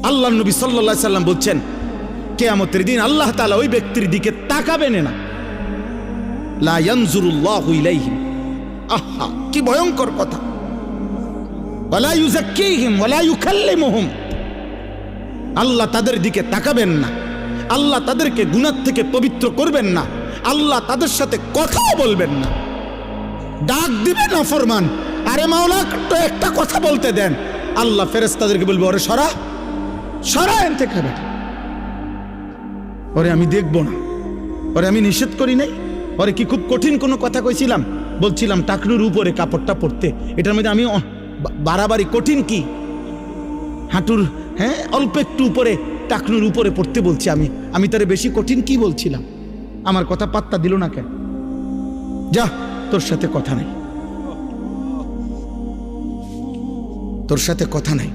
আল্লাহ নবী সাল্লাল্লাহু আলাইহি সাল্লাম বলছেন কিয়ামতের দিন আল্লাহ তাআলা ওই ব্যক্তির দিকে তাকাবেন না, লা ইয়ানজুরুল্লাহু ইলাইহিম। আহা, কি ভয়ঙ্কর কথা! ওয়ালা ইউযাক্কিহিম ওয়ালা ইউকাল্লিমুহুম। আল্লাহ তাদের দিকে তাকাবেন না, আল্লাহ তাদেরকে গুনাহ থেকে পবিত্র করবেন না, আল্লাহ তাদের সাথে কথাও বলবেন না, ডাক দিবেন না ফরমান, আরে মাওলা তো একটা কথা বলতে দেন। আল্লাহ ফেরেশতাদেরকে বলবে, ওরে সরা সরা এন থেকে বেটা, ওরে আমি দেখবো না, ওরে আমি নিষেধ করি নাই, ওরে কি খুব কঠিন কোনো কথা কইছিলাম? বলছিলাম টাকনুর উপরে কাপড়টা পরতে, এটার মধ্যে আমি বাড়াবাড়ি কঠিন কি? হাঁটুর অল্প একটু উপরে টাকনুর উপরে পড়তে বলছি আমি তারে বেশি কঠিন কি বলছিলাম? আমার কথা পাত্তা দিল না কেন? যা, তোর সাথে কথা নাই, তোর সাথে কথা নাই।